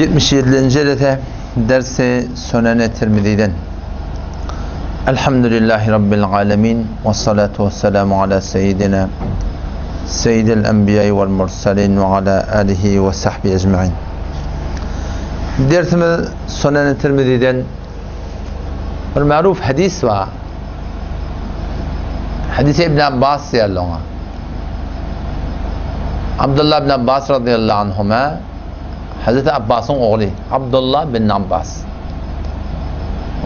77. dersi Sünen-i Tirmizi'den. Elhamdülillahi Rabbil alemin ve salatu ve selamu ala seyyidina seyyidil enbiyayı vel mursalin ve ala alihi ve sahbihi ecma'in. Dersimiz Sünen-i Tirmizi'den bir maruf hadis var. Hadis-i İbn Abbas diyorlar ona. Abdullah bin Abbas radıyallahu anhuma, Hazreti Abbas'ın oğlu Abdullah bin Abbas.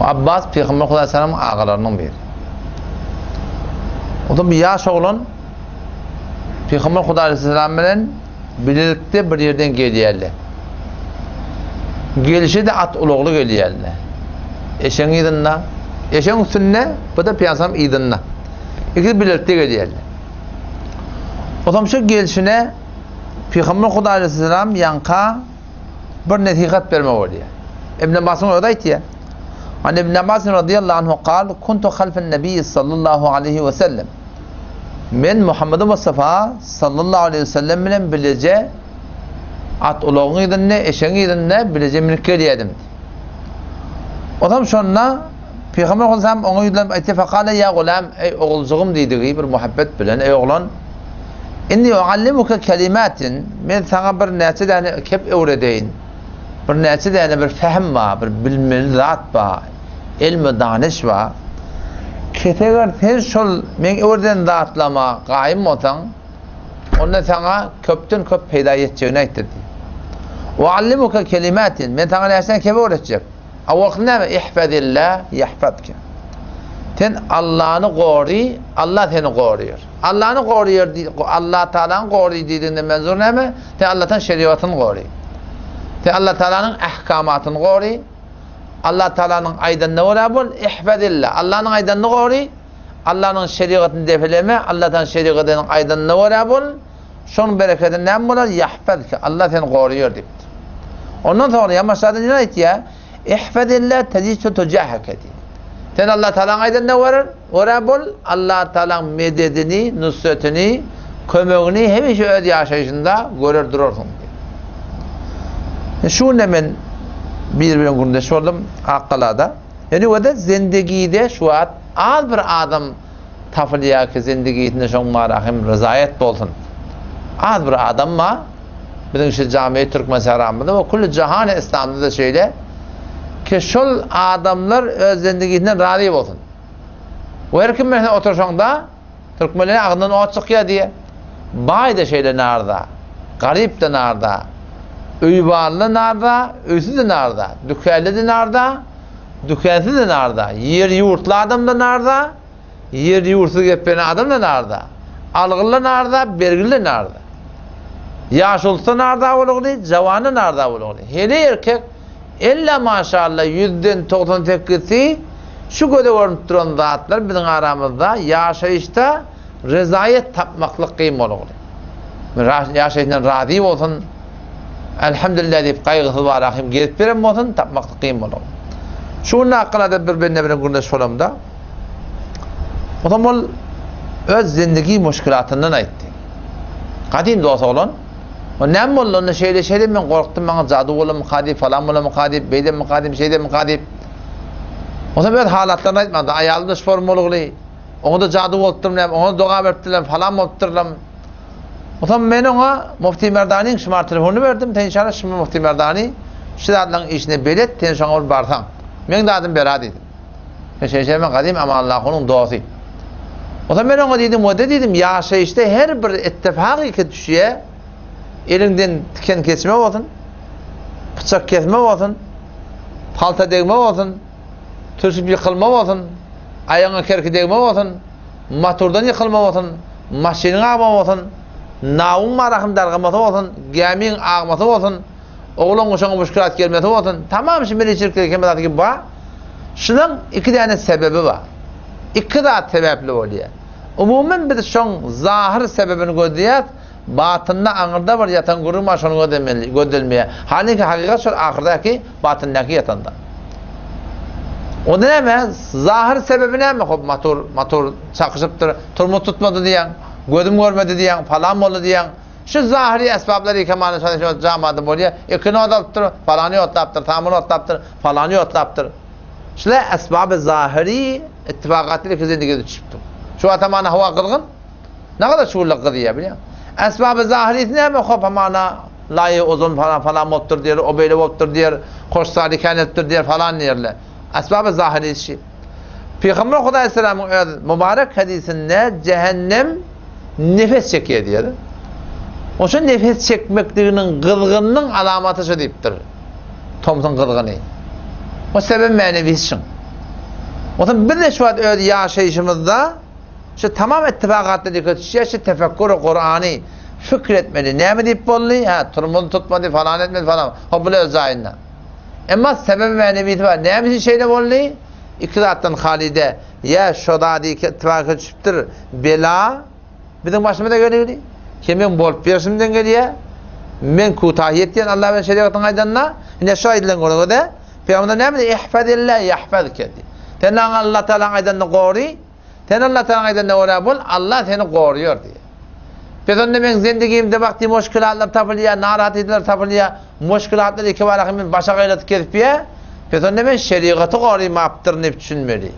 Abbas Peygamber Aleyhisselam'ın ağalarının biri. O da bir yaş oğlan Peygamber Aleyhisselam'la birlikte bir yerden geliyorlar. Gelişi de at uluğlu geliyorlar. Eşen idinna, eşen üstünne, bu da Peygamber idinna. İkisi birlikte geliyorlar. O zaman şu gelişine Peygamber Aleyhisselam yanka bir nasihat verme oluyor. İbn Abbas'ın orada itiyor. Hani İbn Abbas radıyallahu anhu قال كنت خلف النبي sallallahu aleyhi ve sellem. Men Muhammed Mustafa sallallahu aleyhi ve sellem bilen bilece at uluğun idinne, eşeğin idinne bilece minik geliyordum. O zaman sonra Peygamber Aleyhisselam ona yüzden ittifakale ya gulam, ey oğulcuğum dediği bir muhabbet bilen, ey oğlan inni uallimuka kelimatin, men sana bir neçe tane kep öğreteyim. Bir neçe tane bir fehm var, bir bilmeli zat var, ilmi daniş var. Keteğer sen şol men öğreten zatlama qaim olsan, onda sana köpten köp peyda edeceğini aytırdı. Uallimuka kelimatin, men sana neçe kep öğretecek. Avvakına mı? İhfadillah yahfadke. Sen Allah'ını koruyor, Allah seni koruyor. Allah'ını koruyor, Allah Teala'nı koruyor dediğinde menzur ne mi? Sen Allah'tan şeriatını koruyor. Sen Allah Teala'nın ahkamatını koruyor. Allah Teala'nın aydınlığı olabul, ihfadillah. Allah'ın aydınlığı koruyor. Allah'ın şeriatını defeleme, Allah'tan şeriatının aydınlığı olabul. Şunun bereketi ne mi olur? Yahfadke. Allah seni koruyor deyip. Ondan sonra yamaçlarda ne ait ya? İhfadillah tecihtu tujahake diye. Sen Allah Teala'nın aydınlığı olabul. Allah Teala'nın mededini, nusretini, kömöğünü hemişe öd yaşayışında görür durursun diye. Şu hemen birbirine kurdeş oldum akkalada. Yani o da zindegide şu an az bir adam tafılıyor ki zindegide şun marahim rızayet olsun. Az bir adam ma bizim şu cami Türkmen seramında ve kullu cihan İslam'da da şöyle ki şol adamlar öz zindegide razı olsun. O her kim mehne oturuşunda Türkmenlerin ağından o çıkıyor diye. Bay da şeyle nerede? Garip de nerede? Üybarlı nerede? Üysü de nerede? Dükkanlı de nerede? Dükkansız de nerede? Yer yurtlu adam da nerede? Yer yurtsuz gelen adam da nerede? Algılı nerede? Bergili nerede? Yaş olsa nerede oluyor? Cavanı nerede oluyor? Hele erkek illa maşallah 100'den 98'i şu göde görünüp duran zatlar bizim aramızda yaşayışta rezayet tapmaklık kıyım oluyor. Yaşayışından razı olsun, elhamdülillah deyip kaygısı var rahim gelip verem olsun, tapmaklık kıyım oluyor. Şunun hakkında da birbirine kurdeş olamda. O zaman öz zindagi müşkilatından aytti. Kadim de olsa olan o ne mi oldu? Şeyle ben korktum, bana cadı oğlum kadip, falan oğlum kadip, beyden mi kadip, şeyden mi kadip. O zaman böyle halatlarını aytmadı. Ayalımda şform oluyor. Onu da cadı oltturlam, onu doğa verttirlam, falan oltturlam. O zaman ben ona Mufti Merdani'nin şımar telefonunu verdim. İnşallah şimdi Mufti Merdani şu adamın işine belet, sen şuna ol barsan. Ben de adım Berat dedim. Ben kadim ama Allah'ın doğası. O zaman ben ona dedim, o da dedim, yaşayışta her bir ittifakı ki düşüyor, elinden tiken kesme olsun, bıçak kesme olsun, palta değme olsun, türsüp yıkılma olsun, ayağına kerki değme olsun, motordan yıkılma olsun, maşinin ağma olsun, navun marahın dargaması olsun, geminin ağması olsun, oğlan kuşağına müşkilat gelmesi olsun, tamam şimdi beni içirikleri kemedatı gibi var. Şunun iki tane sebebi var. İki daha sebepli oluyor. Umumen bir şun zahir sebebini gördüğüz, batında anırda var yatan kuruma şunu gördülmeye. Halbuki hakikat şu ahirdeki batındaki yatanda. O ne mi? Zahir sebebi ne mi? Motor çakışıptır, turmu tutmadı diyen, gözüm görmedi diyen, falan oldu diyen, Şu zahiri esbabları kemalini çalışıyor cemaatı boyunca ikini otlaptır, falanı otlaptır, tamını otlaptır, falanı otlaptır. Şöyle esbabı zahiri ittifakatıyla kızındığı çıktı. Şu atamana hava kılgın, ne kadar şuurluk kılıyor biliyor. Esbabı zahiri ne mi hop amana layı uzun falan mottur diyor, o böyle mottur diyor, hoş sadikanettir diyor falan diyorlar. Esbabı zahiri şey. Peygamber Huda Aleyhisselam'ın mübarek hadisinde cehennem nefes çekiyor diyor. O şu nefes çekmekliğinin kılgınının alamatı şu deyiptir. Tomsun kılgını. O sebep menevisi. O zaman bir de şu an öyle yaşayışımızda şu tamam ittifakatlı dikkat şu tefekkür-i Kur'an'ı fikretmeli. Ne mi deyip bolli? Ha, turumunu tutmadı falan etmedi falan. O bile özayinden. Ama sebep menevisi var. Ne mi şeyle bolli? İktidattan halide ya şoda diye ittifakı çıktır bela bizim başımıza geliyor. Kimin bolup berişimden geliyor? Men kutahiyet diyen Allah ve şeriatın aydanına ne şahidlen onu da Peygamber ne dedi? İhfazillah yahfazke. Sen Allah Teala aydanını koru. Sen Allah Teala aydanını koru bul. Allah seni koruyor diye. Peygamber ben zindagimde vakti müşkilatlar tapılıyor, narahatlar tapılıyor. Müşkilatlar iki varakımın başa gayret kerpiye. Peygamber ben şeriatı koruyup ne düşünmeli.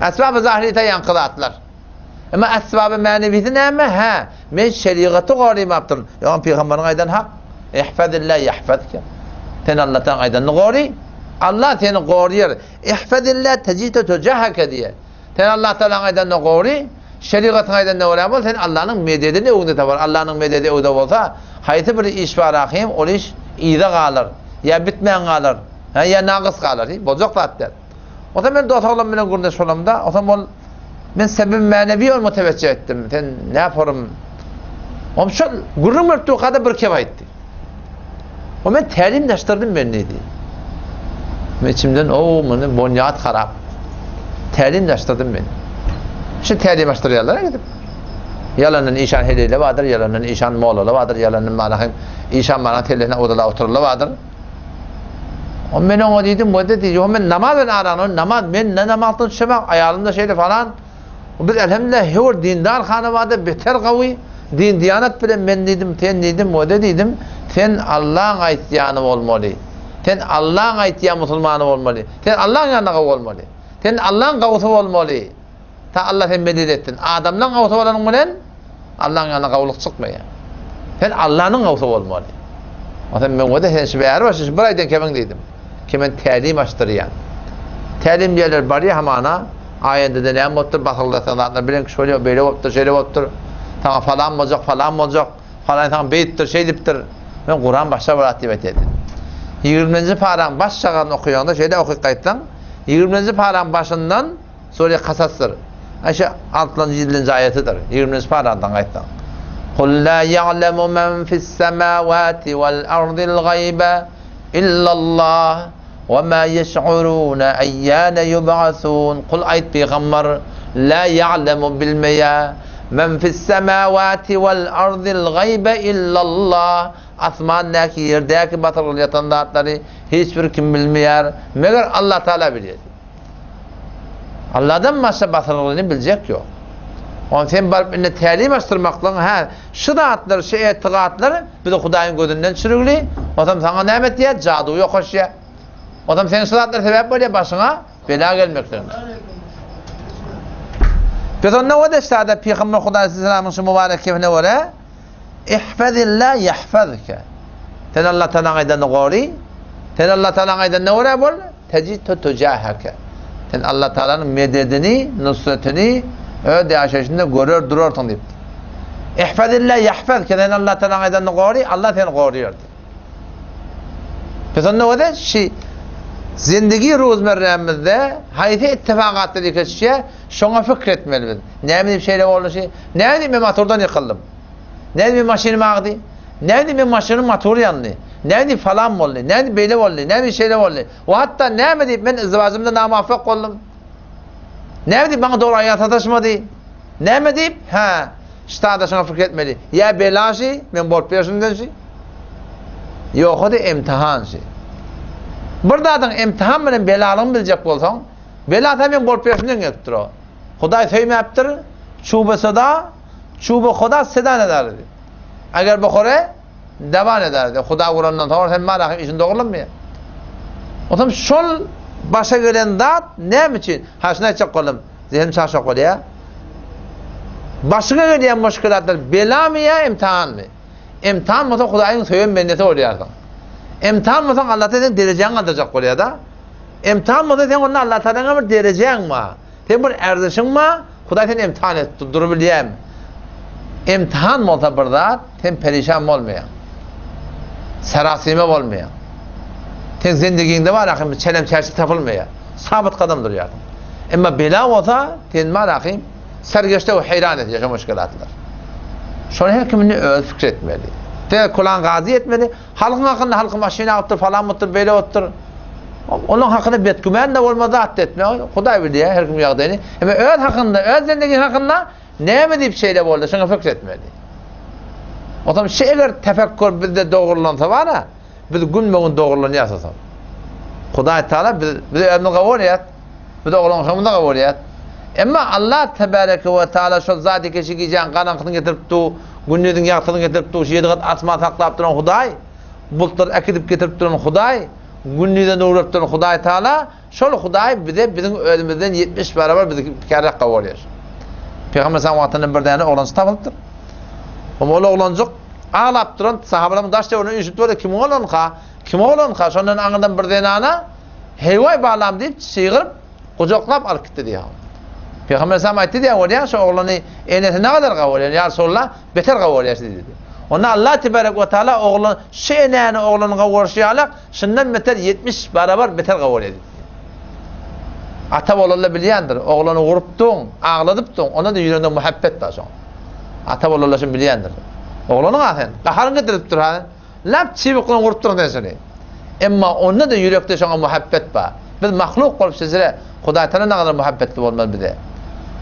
Esbab-ı zahirite yankılatlar. Ama esbab-ı maneviyeti ne mi? Ha, men şeriatı koruyup yaptırın. Yani Peygamber'in aydan hak. İhfazillah yahfazke. Sen Allah'tan aydanını koru. Allah seni koruyor. İhfazillah tecite tecahhake diye. Sen Allah Teala aydanını koru. Şeriatın aydanını koru. Sen Allah'ın mededini evde var. Allah'ın mededi evde olsa hayatı bir iş var ahim. O iş iyide kalır. Ya bitmeyen kalır. Ya naqıs kalır. Bozuk zaten. O zaman ben dostlarım bilen kurdeş olamda. O zaman ben sebep manevi olma teveccüh ettim. Sen ne yaparım? O şu gurrum örttüğü kadar bir keva etti. O ben talimleştirdim ben neydi? İçimden bunu bonyat harap. Talimleştirdim beni. Şu talimleştiriyorlar gidip. Yalanın işan heliyle vardır, yalanın işan moğlalı vardır, yalanın manahim işan manah tellerine odala oturulu vardır. O ben ona dedim, bu da dedi, o ben namazın aranın, ben ne namazın şemek, ayarımda şeyle falan. O biz elhamdülillah hevur dindar hanı vardı, beter kavi, din diyanet bile ben dedim, sen dedim, o da dedim, sen Allah'ın ayetiyanı olmalı. Sen Allah'ın ayetiyanı Müslümanı olmalı. Sen Allah'ın yanına olmalı. Sen Allah'ın kavusu olmalı. Ta Allah sen medet ettin. Adamdan kavusu olanın bilen Allah'ın yanına kavuluk çıkmıyor. Sen Allah'ın kavusu olmalı. O zaman ben o da sen şimdi eğer başlıyorsun, bir aydan kemen dedim. Kemen talim açtırıyan. Talim diyorlar bari hamana ayette de ne mutlu bakıldı bilen şöyle böyle oldu şöyle oldu. Tamam falan olacak falan tamam beyittir şey diptir. Ben Kur'an başta var aktivite edin. 20. paran başçagan okuyanda şeyde okuyup kayıtlan 20. paran başından sonra kasastır. Ayşe 6. 7. ayetidir. 20. parandan kayıtlan. قُلْ لَا يَعْلَمُ مَنْ فِي السَّمَاوَاتِ وَالْأَرْضِ الْغَيْبَ إِلَّا اللّٰهِ وَمَا يَشْعُرُونَ اَيَّانَ يُبْعَثُونَ Kul ayet peygamber la ya'lemu bilmeye men fis semavati vel ardil gaybe illallah asmandaki yerdeki batırıl yatandatları hiçbir kim bilmiyor meğer Allah Teala biliyor. Allah'dan başka batırılığını bilecek yok. Onun sen barıp inne talim açtırmakla ha şu dağıtlar şey etiqatlar bir de Hudayın gözünden çürüklü o zaman sana nimet diye cadu yok hoş ya. O zaman senin sıratlar sebep böyle başına bela gelmektedir. Biz onunla o da işte Peygamber Huda Aleyhisselam'ın şu mübarek kefine göre İhfazillah yahfazke. Sen Allah Teala'nın aydanını koru. Sen Allah Teala'nın aydanını koru bol. Tecid tecahhake. Sen Allah Teala'nın mededini, nusretini öde aşağısında görür durursun deyip. İhfazillah yahfazke. Sen Allah Teala'nın aydanını koru. Allah seni koruyor. Biz onunla o da zindagi rozmerlemizde hayati ittifakatlı dikişe şuna fikretmeliyiz. Ne bileyim şeyle oldu şey. Ne bileyim ben motordan yıkıldım. Ne bileyim maşinim ağdı. Ne bileyim ben maşinin motoru yandı. Ne bileyim falan oldu. Ne bileyim böyle oldu. Ne bileyim şeyle oldu. O hatta ne bileyim ben izdivacımda namaffak oldum. Ne bileyim bana doğru hayata taşımadı. Ne bileyim ha işte da şuna fikretmeli. Ya belaşı ben bol peşinden şey. Yok o da imtihan şey. Buradan imtihan bilen belalığını bilecek bolsan, bela tabi bol peşinden geliptir o. Huday söymeyiptir, çubu seda, çubu Huda sedan eder. Agar bu kore devam ederdi. Huda Kur'an'dan sonra sen malakın işin doğrulanmıyor. O zaman şol başa gelen dat ne için? Ha şuna çok kolum. Zihnim çarşak oluyor. Başına gelen müşkilatlar bela mı ya imtihan mı? İmtihan mı da Hudayın söyün benneti oluyordu. İmtihan mı da Allah Teala'nın dereceğini alacak oluyor da. İmtihan mı da sen onun Allah Teala'nın bir dereceğin mi? Sen bu erzişin mi? Huday seni imtihan et, durabileyim. İmtihan mı olsa burada sen perişan olmuyor. Serasime olmuyor. Sen zindiginde var akım çelem çerçi tapılmıyor. Sabit kadam duruyor. Ama bela olsa sen var akım sergeçte o hayran edecek müşkilatlar. Şunu her kimini öz fikretmeli. Te kulan gazi etmeli. Halkın hakkında halkın maşine alıptır falan mıdır böyle otur. Onun hakkında betgümen de olmadı at etmiyor. Huday biliyor her kim yağdığını. Ama öz hakkında, öz zindegin hakkında ne mi deyip şeyle oldu? Şunu fikretmeli. O zaman eğer tefekkür bizde doğrulansa var ya, biz günmeğin doğruluğunu yasasam. Huday Teala bize ömrünü kabul et. Bize oğlun hamını kabul et. Ama Allah Tebareke ve Teala şu zat-ı keşikeceğin kanakını getirip tu, günlüğün yaktığını getirip tu, şiyedik asma taklap duran Huday, bulutlar ekidip getirip duran Huday, günlüğden uğrayıp duran Huday Teala, şol Huday bize bizim ölümümüzden 70 beraber bizi bir kere kabul ediyor. Peygamber sallallahu bir tane oğlansı tapılıptır. Ama o oğlancık ağlap duran sahabalarımın daşta onu üşüttü öyle kim oğlan ka? Kim oğlan ka? Şondan ağından bir tane ana heyvay bağlam deyip çığırıp kucaklap alıp gitti diye. Peygamber sallallahu aleyhi ve sellem diye şu oğlanı eynete ne kadar kabul ediyor? Ya Resulullah beter kabul ediyor dedi. Ona Allah Tebarek ve Teala oğlan şeyneni oğlanı kabul ediyor. Şundan beter 70 beraber beter kabul ediyor. Ata oğlanla biliyandır. Oğlanı vuruptun, ağladıptun. Ona da yüreğinde muhabbet var son. Ata oğlanla şimdi biliyandır. Oğlanı zaten. Kaharın getiriptir ha. Lap çivikle vuruptun desene. Ama onda da yürekte şuna muhabbet var. Biz mahluk olup sizlere Huday Teala ne kadar muhabbetli olmalı bize.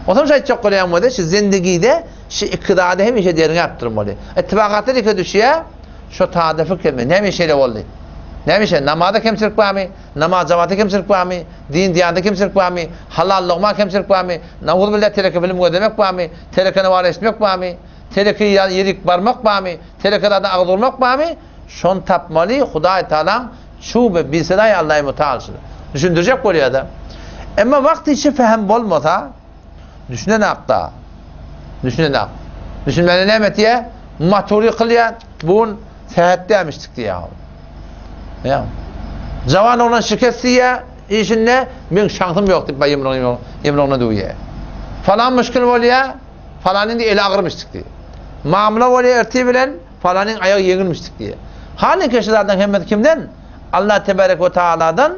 O zaman şey çok kolayam var da şu zindagide şu iktidada hem işe derini yaptırmalı. İttifakatı dike düşüyor. Şu tadafı kemi ne şeyle oldu. Ne şey namazda kimselik var mı? Namaz cemaati kimselik var mı? Din diyanda kimselik var mı? Halal lokma kimselik var mı? Navuz billah tereke film ödemek var mı? Terekene var etmek var mı? Tereke yerik varmak var mı? Terekede ağdurmak var mı? Şon tapmalı Huday Teala şu be bilseday Allah'ı mutaalsın. Düşündürecek oluyor da. Ama vakti içi fehem olmasa düşünen akta. Düşünen ak. Düşünmeni ne metiye? Maturi kılıyor. Bugün seyahatte yemiştik diye. Ya. Cavan olan şirketiye işinle ben şansım yok deyip yemrona duyuyor. Falan müşkül oluyor. Falanın da eli ağırmıştık diye. Mamla oluyor erti bilen falanın ayağı yenilmiştik diye. Hali kişilerden hemmet kimden? Allah Tebarek ve Teala'dan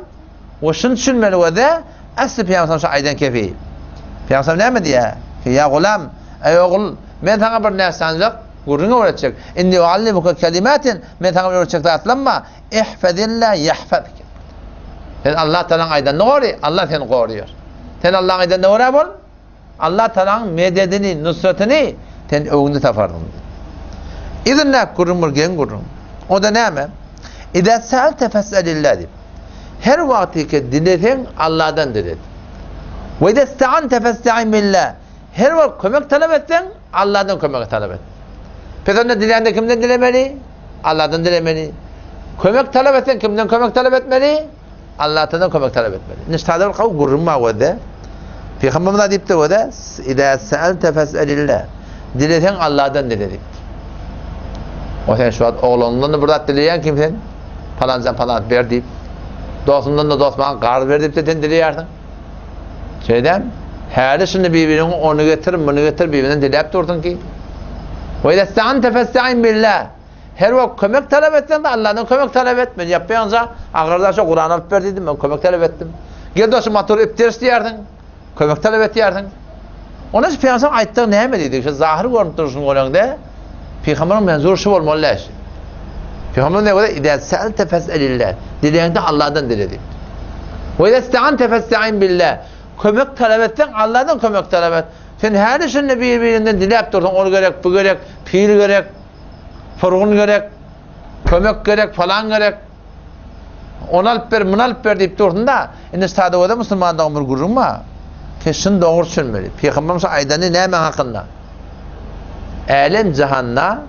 o şunu düşünmeli ve de asli Peygamber şu aydan kefi. Peygamber ne mi diye? Ya gulam, ey oğul, ben sana bir nerse ancak gurrunu öğretecek. İnni uallimuka kelimatin, ben sana bir öğretecek de atlanma. İhfedillah yahfedike. Sen Allah Teala'nın aydan ne koruyor? Allah seni koruyor. Sen Allah'ın aydan ne koruyor bol? Allah Teala'nın mededini, nusretini sen öğünde tafardın. İzin ne kurumur gen kurum. O da ne mi? İzâ se'alte fes'elillah deyip. Her vakti ki dileten Allah'tan dilet. Ve izâ ista'ante festa'in billah. Her vakit kömek talep etsen Allah'tan kömek talep et. Peki dileyende kimden dilemeli? Allah'tan dilemeli. Kömek talep etsen kimden kömek talep etmeli? Allah'tan kömek talep etmeli. Niştâdır kav gurrumma ve de. Peygamberimiz deyip de ve de İzâ se'alte fes'elillah. Dileten Allah'tan diledik. O sen şu an oğlundan da burada dileyen kimsin? Falancan falan ver deyip. Dostundan da dostman kardı ver deyip de sen dileyersin. Şeyden, her şimdi birbirinin onu getir, bunu getir, birbirinden dileyip durdun ki. Ve ista'an tefesta'in billah. Her vakit kömek talep etsen de Allah'tan kömek talep etme. Yapıyorsa, ağırdaşa Kur'an alıp ver dedim, ben kömek talep ettim. Gel dostum motoru iptiriş diyerdin, kömek talep et diyerdin. Onun için Peygamber ayetleri ne emrediydi? İşte zahir görüp durursun olanında. Peygamberin menzuru şu olmalı. Peygamber ne kadar? İzâ se'alte fes'elillah. Dileyende Allah'tan diledik. Ve izâ ista'ante festa'in billah. Kömek talep etsen Allah'tan kömek talep et. Sen her işinle birbirinden dileyip durdun. Onu gerek, bu gerek, pir gerek, fırgın gerek, kömek gerek, falan gerek. Onu alıp ver, bunu alıp ver deyip durdun da. Şimdi sadece Müslüman'dan bir gururun var. Kesin doğru düşünmeli. Peygamberimiz aydanı ne hemen hakkında? Alem cihanna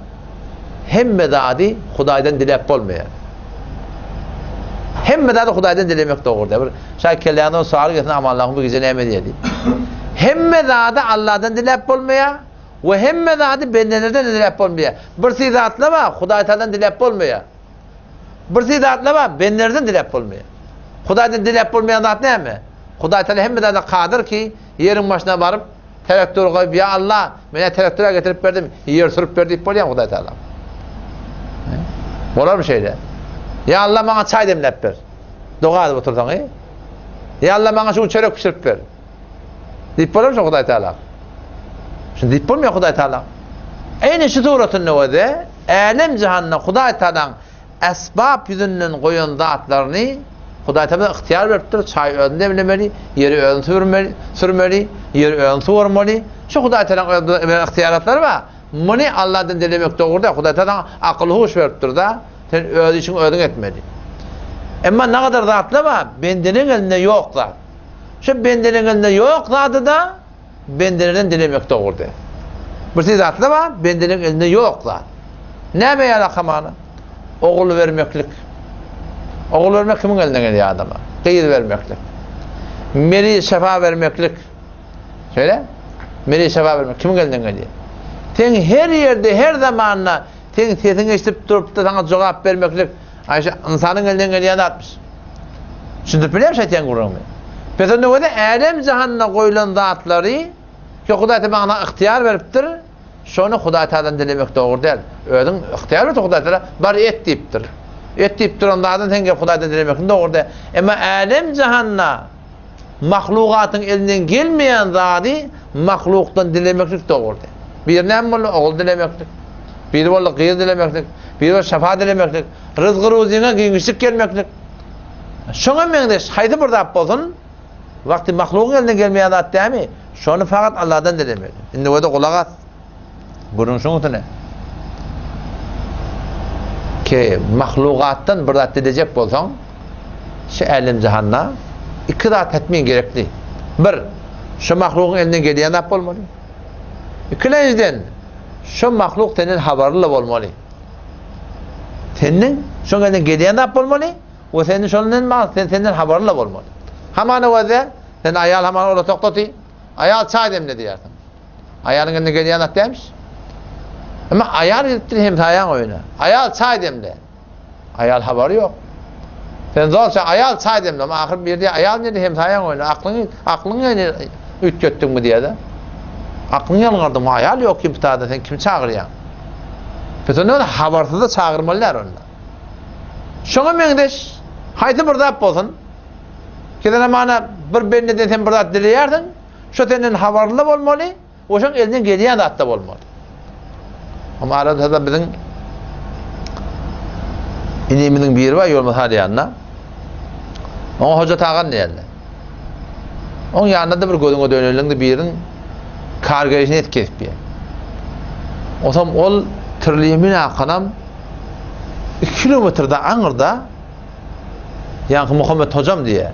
hemme zadi Hudaýdan dilep bolmaýar. Hemme zadi Hudaýdan dilemek dogurdy. Bir şay kelläňden sual getsin Allah'ım bu gece näme diýdi. Hemme zadi Allah'dan dilep bolmaýar we hemme zadi bendelerden dilep bolmaýar. Bir zatla ba Hudaýdan dilep bolmaýar. Bir zatla ba bendelerden dilep bolmaýar. Hudaýdan dilep bolmaýan zat näme? Hudaý Taala hemme zadi kadir ki yerin başına barıp traktör koyup ya Allah mene traktöre getirip verdim yer sürüp verdi deyip bolýan Hudaý Taala. Bolar mı şeyle? Ya Allah bana çay demlep ver. Doğa edip otursan ya Allah bana şu çörek pişirip ver. Deyip bolar mı Hudaý Taala? Şimdi deyip bolmaýar Hudaý Taala. Eýne şu suratyn näwede? Alem cihanna Hudaý Taalaň esbab yüzünden goýan zatlaryny Hudaý Taala ihtiyar beripdir. Çay öňünde demlemeli, ýeri öňünde sürmeli, ýeri öňünde sürmeli. Şu Hudaý Taalaň ihtiyaratları var. Muni Allah'tan dilemek doğruda Hudaý Taala akıl hoş veripdir da sen öz için ödün etmeli. Ama ne kadar zatlı var? Bendenin elinde yok zat. Şu bendenin elinde yok zatı da bendenden dilemek doğruda. Bir şey zatlı var, bendenin elinde yok zat. Ne be alakamanı? Oğul vermeklik. Oğul vermek kimin elinden geliyor adama? Kıyır vermeklik. Meri şefa vermeklik. Şöyle? Meri şefa vermek kimin elinden geliyor? Sen her yerde, her zamanla sen sesini işitip durup da sana cevap vermeklik Ayşe insanın elinden geliyor atmış. Şimdi biliyor musun şeytan kurulmuyor? Peki ne oldu? Alem cihanına koyulan zatları ki Hudaý Taala bana ihtiyar veripdir. Şonu Hudaý Taala'dan dilemek doğru değil. Ödün ihtiyar verip Hudaý Taala bari et deyipdir. Et deyipdir onlardan sen gelip Hudaýdan dilemek doğru değil. Ama alem cihanına mahlukatın elinden gelmeyen zatı mahluktan dilemeklik doğru değil. Bir nem bolu oğul dilemeklik. Bir bolu kıyır dilemeklik. Bir bolu şefa dilemeklik. Rızgı ruziğine giyinmişlik gelmeklik. Şoňa meňde haýdy bir zat bolsun. Wagty mahlukun eline gelmeýän zat dämi? Şonu fakat Allah'dan dilemek. Indi wada kulak at. Burun şoň utune. Ki mahlukattan bir zat dilecek bolsaň, şu alim cihanna iki zat etmeň gerekli. Bir, şu mahlukun elinden gelýän zat bolmaly. İkinciden, şu mahluk senin haberli bolmaly. Senin şoň elinden gelýän zat bolmaly. O senin şondan senden haberli bolmaly. Hamana waza sen ayal hamana ola toktaty. Ayal çay demle diýersin. Ayalyň elinde gelýän zat demiş. Ama ayal etdir hem taýan oýna. Ayal çay demle. Ayal haberi yok. Sen zorsa ayal çay demle ama ahir bir diýär ayal nerede hem taýan oýna. Aklyň ütgetdiň mi diýär de. Aklyň ýalňardy ayal yok kim taýda sen kim çagyrýan? Bütün habersiz çagyrmalylar onlar. Şoňa meňdeş haýdy bir zat bolsun. Kedene mana bir benne desen bir zat dileýärdiň. Şo senden haberli bolmaly, oşaň elinden gelýän zat da bolmaly. Ama arada biziň inimiň biri var ýol hadýanna. Oňa hoja tagan diýerler. Oň ýanynda da bir gözüňe dönelinde biriň kargaýyşyny etkilip ber. Osam ol tirliğimin akanam 2 kilometrede aňyrda ýa-ni Muhammed hocam diye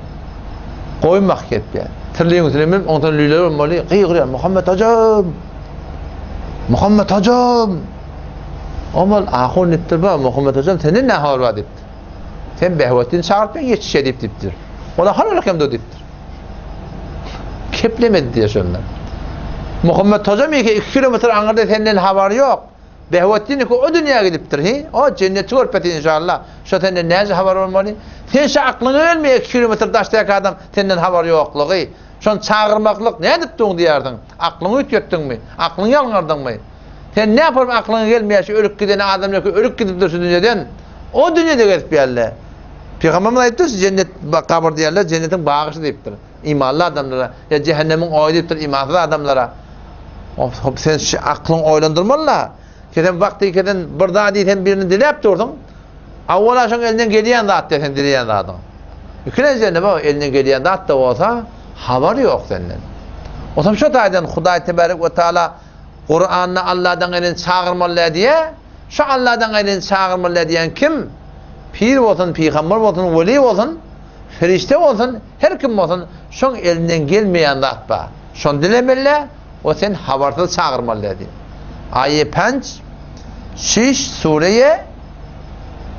goýmak ketdi. Tirliğim ondan lüler bolmaly. Gyýgyr Muhammed hocam. Muhammed hocam. Amal ahon etdi ba Muhammed hocam senin ne hal var dipdi. Sen behwetini çağırıp yetişe dipdir. Ola hal hem de dipdir. Keplemedi diye şondan. Muhammed hocam 2 kilometre aňyrda senden habary yok. Behwetini ki o dünýäge gidipdir. O cenneti görpeti inşallah. Şo senden näze habar bolmaly? Sen şu aklyňa gelmeýär 2 kilometre daşdaýak adam senden habar ýoklugy. Şon çağırmaklyk ne dipdiň diýerdiň? Aklyňy ütgetdiňmi? Aklyň ýalňardyňmy? Sen ne yapar aklyňa gelmeýär şu ölüp giden adamlar ölüp gidipdir şu dünýeden? O dünýede gelip ýerler. Peygamberimiz aýtdy, cennet kabr diýerler, cennetiň bagyşy diýipdir. İmanly adamlara, ya cehennemiň oýdy diýipdir imanly adamlara. Hop sen şu aklyň oýlandyrmaly. Keden vakti keden bir zat diýsen birini dilep durdyň. Awwala şoň elinden gelýän zat desen dileýän zatyň. Ikinciden näme elinden gelýän zat da bolsa, habar ýok senden. Osam şu taýdan Hudaý tebarek we taala Qur'anny Allah'dan gelen çağırmalar diye, şu Allah'dan gelen çağırmalar diyen kim? Pir bolsun, peýgamber bolsun, weli bolsun, ferişte bolsun, her kim bolsun, şoň elinden gelmeýän zat bar. Şon dilemelle, o sen habarsyz çağırmalar diye. Aýy 5 Şiş sureye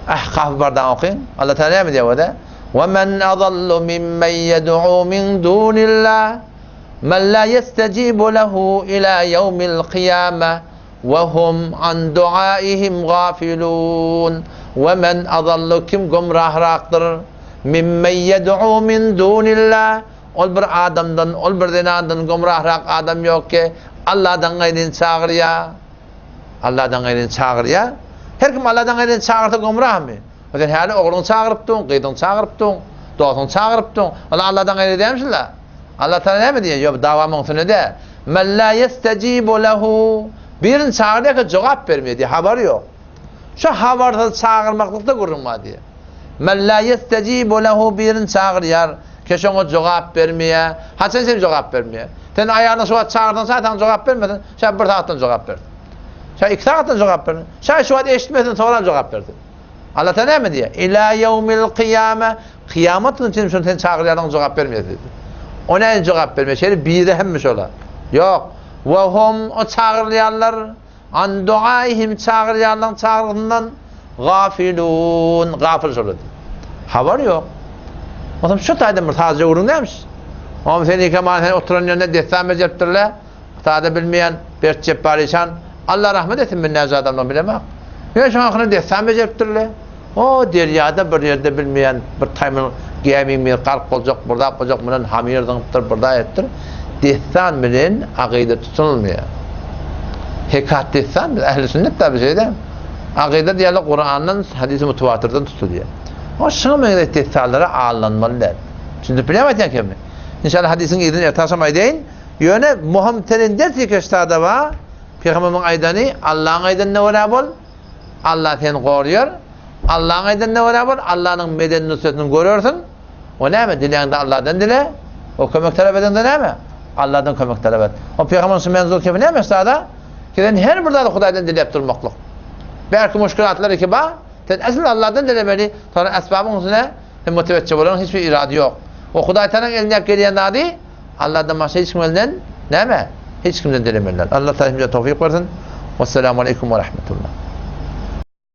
Ahqaf bardan okuyun. Allah Teala ne diyor da? وَمَنْ أَضَلُّ مِمَّنْ يَدْعُو مِنْ دُونِ اللّٰهِ مَنْ لَا يَسْتَجِيبُ لَهُ إِلَى يَوْمِ الْقِيَامَةِ وَهُمْ عَنْ دُعَائِهِمْ غَافِلُونَ وَمَنْ أَضَلُّ kim gumrahraktır مِمَّنْ يَدْعُو مِنْ دُونِ اللّٰهِ ol bir adamdan, ol bir dinadan gumrahrak adam yok ki Allah'dan gayrın çağır ya. Allah'dan gayrın çağır ya. Her kim Allah'dan gayrın çağırsa gumrah mı? O zaman hali oğlun çağırıptın, kıydın çağırıptın, dostun çağırıptın. Allah'dan gayrı demişsin la. Allah Teala ne mi diyor? Yok davamın sonu de. Men la yestecibu lehu. Birini çağırıyor ki cevap vermiyor diye haber yok. Şu haberde çağırmaklıkta kurulma diye. Men la yestecibu lehu birini çağırıyor. Keşke o cevap vermiyor. Haçan sen cevap vermiyor. Sen ayağına şu an çağırdın zaten cevap vermedin. Sen bir saatten cevap verdin. Sen 2 saatten cevap verdin. Sen şu an eşitmedin sonra cevap verdin. Allah Teala ne diyor? İlâ yevmil kıyâme. Kıyametin için sen çağırıyorsun cevap vermiyor dedi. O ne cevap vermiyor? Şeyi bir de hemmiş ola. Yok. Ve hum o çağırıyorlar. An duaihim çağırıyorlar çağrından gafilun. Gafil söyledi. Haber yok. O zaman şu tayda mırtazca uğrun demiş. Ama seni kemal oturan yerine destan becerttirle. Tayda bilmeyen bir cebbarişan. Allah rahmet etsin ben nezah adamdan bilemem. Ya şu an destan becerttirle. O deryada bir yerde bilmeyen bir taymın giyemiyim bir kalp olacak burada olacak bunun hamirdındır burada ettir. Destan bilen akide tutulmuyor. Hekat destan ehl-i sünnet tabi şeyde. Akide diyalı Kur'an'ın hadisi mutevatirden tutuluyor. O şunu destanlara ağırlanmalılar. Şimdi bilemedin ki mi? İnşallah hadisin idin ertaşamayı deyin. Yöne Muhammed'in dersi keştada var. Peygamber'in aydanı Allah'ın aydanı ne var bol? Allah seni koruyor. Allah'ın aydanı ne var bol? Allah'ın medeni nusretini görüyorsun. O ne mi? Dileğinde Allah'dan dile. O kömek talep eden de ne mi? Allah'dan kömek talep et. O Peygamber'in menzul gibi ne mi sada? Ki her burada da Huday'dan dilep durmaklık. Belki müşkülatları ki ba, sen asıl Allah'tan dilemeli. Sonra esbabın üstüne motivatçı olan hiçbir irade yok. O Huday'tan elinden gelen nadi Allah'tan başka hiç kimden ne mi? Hiç kimden dilemeliler. Allah Teala tevfik versin. Vesselamu aleyküm ve rahmetullah.